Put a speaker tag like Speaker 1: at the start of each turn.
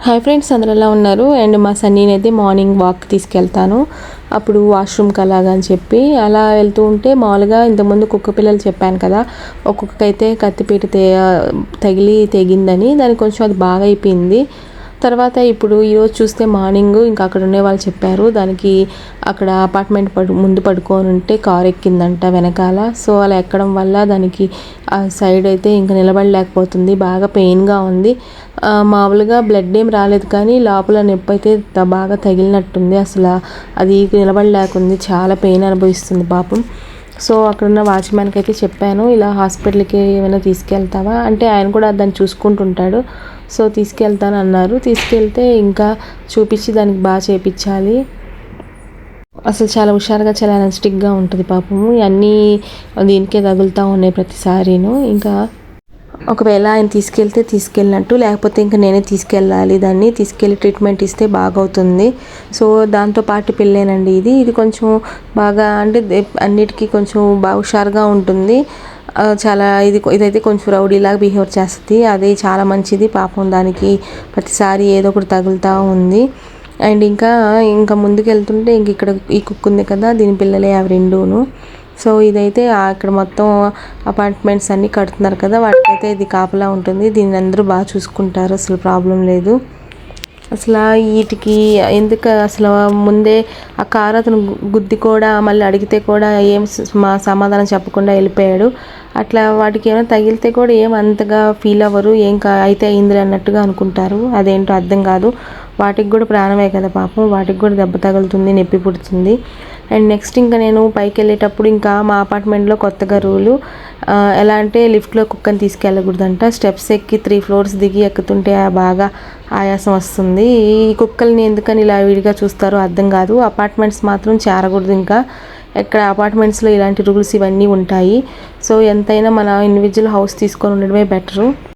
Speaker 1: Hi friends, అందరు ఎలా ఉన్నారు? అండ్ మా సన్నీని అయితే మార్నింగ్ వాక్ తీసుకెళ్తాను. అప్పుడు వాష్రూమ్కి అలాగని చెప్పి అలా వెళ్తూ ఉంటే మామూలుగా ఇంతకుముందు కుక్క పిల్లలు చెప్పాను కదా, ఒక్కొక్కైతే కత్తిపీట తగిలి తెగిందని, దానికి కొంచెం అది బాగా అయిపోయింది. తర్వాత ఇప్పుడు ఈరోజు చూస్తే మార్నింగ్ ఇంకా అక్కడ ఉండే వాళ్ళు చెప్పారు, దానికి అక్కడ అపార్ట్మెంట్ ముందు పడుకొని ఉంటే కారు ఎక్కిందంట వెనకాల. సో అలా ఎక్కడం వల్ల దానికి ఆ సైడ్ అయితే ఇంకా నిలబడలేకపోతుంది, బాగా పెయిన్గా ఉంది. మామూలుగా బ్లడ్ ఏం రాలేదు, కానీ లోపల నొప్పి అయితే బాగా తగిలినట్టుంది. అసలు అది నిలబడలేకుంది, చాలా పెయిన్ అనుభవిస్తుంది పాపం. సో అక్కడున్న వాచ్మ్యాన్కి అయితే చెప్పాను, ఇలా హాస్పిటల్కి ఏమైనా తీసుకెళ్తావా అంటే, ఆయన కూడా దాన్ని చూసుకుంటుంటాడు. సో తీసుకెళ్తాను అన్నారు. తీసుకెళ్తే ఇంకా చూపించి దానికి బాగా చేయించాలి. అసలు చాలా హుషారుగా, చాలా ఎనర్జెటిక్గా ఉంటుంది పాపము. అన్నీ దీనికే తగులుతూ ఉన్నాయి ప్రతిసారిను. ఇంకా ఒకవేళ ఆయన తీసుకెళ్ళినట్టు, లేకపోతే ఇంకా నేనే తీసుకెళ్ళాలి. దాన్ని తీసుకెళ్ళి ట్రీట్మెంట్ ఇస్తే బాగవుతుంది. సో దాంతోపాటు పెళ్ళేనండి ఇది కొంచెం బాగా అంటే అన్నిటికీ కొంచెం బాగా హుషారుగా ఉంటుంది. చాలా ఇదైతే కొంచెం రౌడీలాగా బిహేవ్ చేస్తుంది. అది చాలా మంచిది పాపం, దానికి ప్రతిసారి ఏదో ఒకటి తగులుతూ ఉంది. అండ్ ఇంకా ముందుకు వెళ్తుంటే ఇక్కడ ఈ కుక్క ఉంది కదా, దీని పిల్లలే అవి రెండూను. సో ఇదైతే అక్కడ మొత్తం అపార్ట్మెంట్స్ అన్నీ కడుతున్నారు కదా, వాటికైతే ఇది కాపలా ఉంటుంది. దీన్ని అందరూ బాగా చూసుకుంటారు, అసలు ప్రాబ్లం లేదు. అసలు వీటికి ఎందుకు అసలు ముందే ఆ కారు అతను గుద్ది కూడా మళ్ళీ అడిగితే కూడా ఏం సమాధానం చెప్పకుండా వెళ్ళిపోయాడు. అట్లా వాటికి ఏమైనా తగిలితే కూడా ఏం అంతగా ఫీల్ అవ్వరు, ఏం అయితే అయింది అన్నట్టుగా అనుకుంటారు. అదేంటో అర్థం కాదు. వాటికి కూడా ప్రాణమే కదా పాపం, వాటికి కూడా దెబ్బ తగులుతుంది, నొప్పి పుడుతుంది. అండ్ నెక్స్ట్ ఇంకా నేను పైకి వెళ్ళేటప్పుడు ఇంకా మా అపార్ట్మెంట్లో కొత్తగా రూలు ఎలా అంటే, లిఫ్ట్లో కుక్కని తీసుకెళ్ళకూడదంట. స్టెప్స్ ఎక్కి 3 floors దిగి ఎక్కుతుంటే బాగా ఆయాసం వస్తుంది. ఈ కుక్కల్ని ఎందుకని ఇలా విడిగా చూస్తారో అర్థం కాదు. అపార్ట్మెంట్స్ మాత్రం చేరకూడదు. ఇంకా ఎక్కడ అపార్ట్మెంట్స్లో ఇలాంటి రూల్స్ ఇవన్నీ ఉంటాయి. సో ఎంతైనా మన ఇండివిజువల్ హౌస్ తీసుకొని ఉండడమే బెటరు.